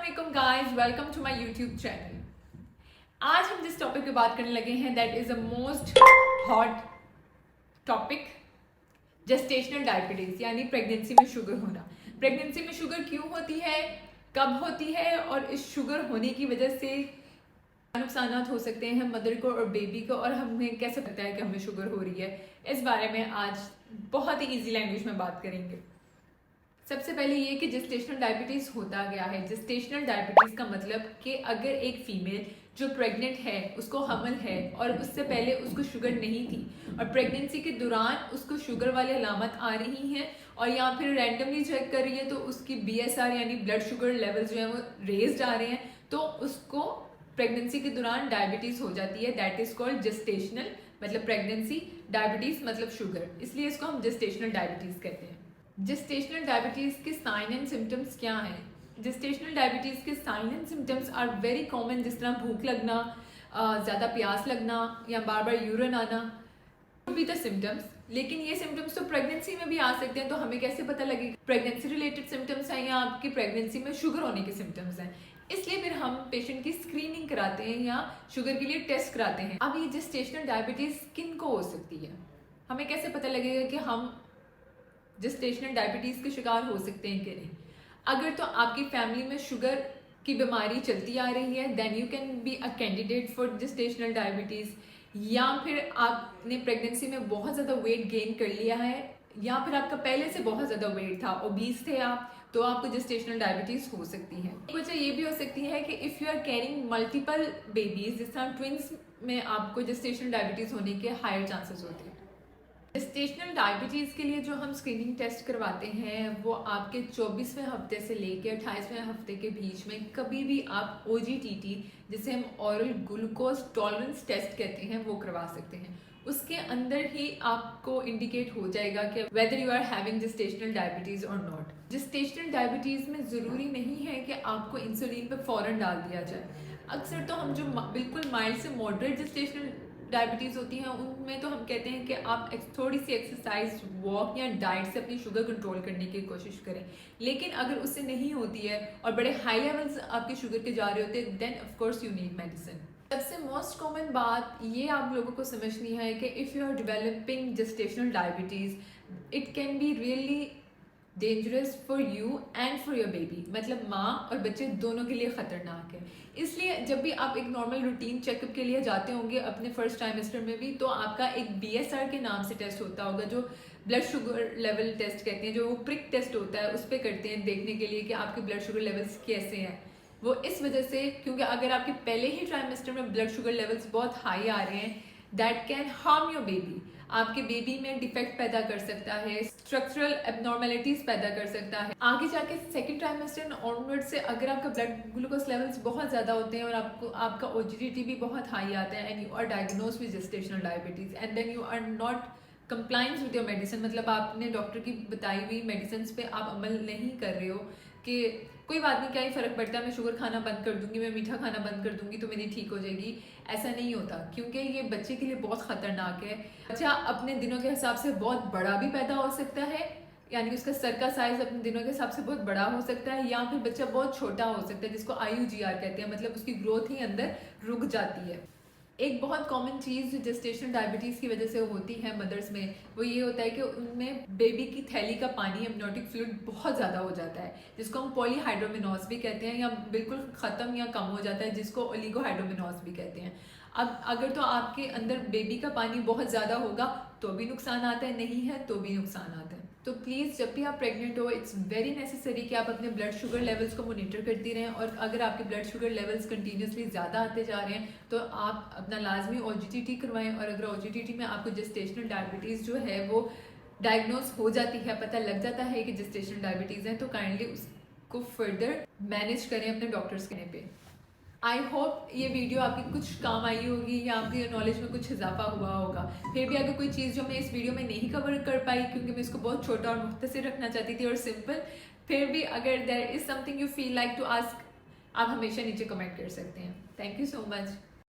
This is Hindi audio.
अस्सलामुअलैकुम guys, welcome to my YouTube channel. आज हम जिस टॉपिक पे बात करने लगे हैं that is a most hot topic, gestational diabetes यानी प्रेगनेंसी में शुगर होना। प्रेगनेंसी में शुगर क्यों होती है, कब होती है और इस शुगर होने की वजह से नुकसान हो सकते हैं मदर को और बेबी को, और हमें कैसे पता है कि हमें शुगर हो रही है, इस बारे में आज बहुत ही ईजी लैंग्वेज में बात करेंगे। सबसे पहले ये कि जेस्टेशनल डायबिटीज़ होता क्या है। जेस्टेशनल डायबिटीज़ का मतलब कि अगर एक फीमेल जो प्रेग्नेंट है, उसको हमल है और उससे पहले उसको शुगर नहीं थी और प्रेगनेंसी के दौरान उसको शुगर वाली अलामत आ रही हैं और या फिर रैंडमली चेक कर रही है तो उसकी BSR यानी ब्लड शुगर लेवल्स जो है वो रेज्ड आ रहे हैं, तो उसको प्रेगनेंसी के दौरान डायबिटीज़ हो जाती है। दैट इज़ कॉल्ड जेस्टेशनल, मतलब प्रेगनेंसी, डायबिटीज़ मतलब शुगर, इसलिए इसको हम जेस्टेशनल डायबिटीज़ कहते हैं। जेस्टेशनल डायबिटीज़ के साइन एंड सिम्टम्स क्या हैं? जेस्टेशनल डायबिटीज़ के sign and symptoms are very common, जिस तरह भूख लगना, ज़्यादा प्यास लगना या बार बार यूरिन आना भी द सिम्टम्स। लेकिन ये सिम्टम्स तो प्रेगनेंसी में भी आ सकते हैं, तो हमें कैसे पता लगेगा प्रेगनेंसी रिलेटेड सिम्टम्स हैं या आपकी प्रेगनेंसी में शुगर होने के सिम्टम्स हैं? इसलिए फिर हम पेशेंट की स्क्रीनिंग कराते हैं या शुगर के लिए टेस्ट कराते हैं। अब ये जेस्टेशनल डायबिटीज़ किन को हो सकती है, हमें कैसे पता लगेगा कि हम जेस्टेशनल डायबिटीज़ के शिकार हो सकते हैं कि नहीं? अगर तो आपकी फैमिली में शुगर की बीमारी चलती आ रही है then you can be a candidate for gestational diabetes, या फिर आपने प्रेगनेंसी में बहुत ज़्यादा वेट गेन कर लिया है या फिर आपका पहले से बहुत ज़्यादा वेट था, ओबीस थे आप, तो आपको जेस्टेशनल डायबिटीज़ हो सकती है। एक वजह ये भी हो सकती है कि if you are carrying multiple babies, जिस तरह ट्विंस में आपको जेस्टेशनल डायबिटीज़ होने के हायर चांसेस होते हैं। जेस्टेशनल डायबिटीज़ के लिए जो हम स्क्रीनिंग टेस्ट करवाते हैं वो आपके 24वें हफ्ते से लेकर 28वें हफ्ते के बीच में कभी भी आप OGTT, जिसे हम ऑरल ग्लूकोज टॉलरेंस टेस्ट कहते हैं, वो करवा सकते हैं। उसके अंदर ही आपको इंडिकेट हो जाएगा कि whether you are having gestational diabetes or not. Gestational diabetes में ज़रूरी नहीं है कि आपको इंसुलिन पर फ़ौरन डाल दिया जाए। अक्सर तो हम जो बिल्कुल माइल्ड से मॉडरेट जेस्टेशनल डायबिटीज़ होती हैं उनमें तो हम कहते हैं कि आप थोड़ी सी एक्सरसाइज, वॉक या डाइट से अपनी शुगर कंट्रोल करने की कोशिश करें। लेकिन अगर उससे नहीं होती है और बड़े हाई लेवल्स आपके शुगर के जा रहे होते हैं then of course you need medicine. सबसे मोस्ट कॉमन बात ये आप लोगों को समझनी है कि if you are developing gestational diabetes it can be really dangerous for you and for your baby, मतलब माँ और बच्चे दोनों के लिए ख़तरनाक है। इसलिए जब भी आप एक नॉर्मल रूटीन चेकअप के लिए जाते होंगे अपने फर्स्ट ट्राइमेस्टर में भी, तो आपका एक BSR के नाम से टेस्ट होता होगा, जो ब्लड शुगर लेवल टेस्ट कहते हैं, जो वो प्रिक टेस्ट होता है, उस पर करते हैं देखने के लिए कि आपके ब्लड शुगर लेवल्स कैसे हैं। वो इस वजह से क्योंकि अगर आपके पहले ही ट्राइमेस्टर में ब्लड शुगर लेवल्स बहुत हाई आ रहे हैं that can harm your baby, आपके बेबी में डिफेक्ट पैदा कर सकता है, स्ट्रक्चरल एबनॉर्मेलिटीज पैदा कर सकता है। आगे जाके सेकंड ट्राइमेस्टर ऑनवर्ड से अगर आपका ब्लड ग्लूकोज लेवल्स बहुत ज़्यादा होते हैं और आपका OGTT भी बहुत हाई आता है and you are diagnose with gestational diabetes and then you are not compliance with your medicine, मतलब आपने डॉक्टर की बताई हुई मेडिसिन पे आप अमल नहीं कर रहे हो कि कोई बात नहीं, क्या ही फ़र्क पड़ता है, मैं शुगर खाना बंद कर दूंगी, मैं मीठा खाना बंद कर दूंगी तो मेरी ठीक हो जाएगी। ऐसा नहीं होता, क्योंकि ये बच्चे के लिए बहुत ख़तरनाक है। बच्चा अपने दिनों के हिसाब से बहुत बड़ा भी पैदा हो सकता है, यानी उसका सर का साइज़ अपने दिनों के हिसाब से बहुत बड़ा हो सकता है, या फिर बच्चा बहुत छोटा हो सकता है जिसको IUGR कहते हैं, मतलब उसकी ग्रोथ ही अंदर रुक जाती है। एक बहुत कॉमन चीज़ जो जेस्टेशनल डायबिटीज़ की वजह से होती है मदर्स में, वो ये होता है कि उनमें बेबी की थैली का पानी, एमनियोटिक फ्लूइड बहुत ज़्यादा हो जाता है, जिसको हम पॉलीहाइड्रोमिनोस भी कहते हैं, या बिल्कुल ख़त्म या कम हो जाता है जिसको ओलिगोहाइड्रोमिनोस भी कहते हैं। अब अगर तो आपके अंदर बेबी का पानी बहुत ज़्यादा होगा तो भी नुकसान आता है, नहीं है तो भी नुकसान आता है। तो प्लीज़ जब भी आप प्रेग्नेंट हो इट्स वेरी नेसेसरी कि आप अपने ब्लड शुगर लेवल्स को मॉनिटर करती रहें, और अगर आपके ब्लड शुगर लेवल्स कंटिन्यूसली ज़्यादा आते जा रहे हैं तो आप अपना लाजमी OGTT करवाएं, और अगर OGTT में आपको जेस्टेशनल डायबिटीज़ जो है वो डायग्नोज हो जाती है, पता लग जाता है कि जेस्टेशनल डायबिटीज़ है, तो काइंडली उसको फर्दर मैनेज करें अपने डॉक्टर्स कहने पे। आई होप ये वीडियो आपकी कुछ काम आई होगी या आपकी नॉलेज में कुछ इजाफा हुआ होगा। फिर भी अगर कोई चीज़ जो मैं इस वीडियो में नहीं कवर कर पाई क्योंकि मैं इसको बहुत छोटा और मुख्तसर रखना चाहती थी और सिंपल, फिर भी अगर there is something you feel like to ask, आप हमेशा नीचे कमेंट कर सकते हैं। Thank you so much.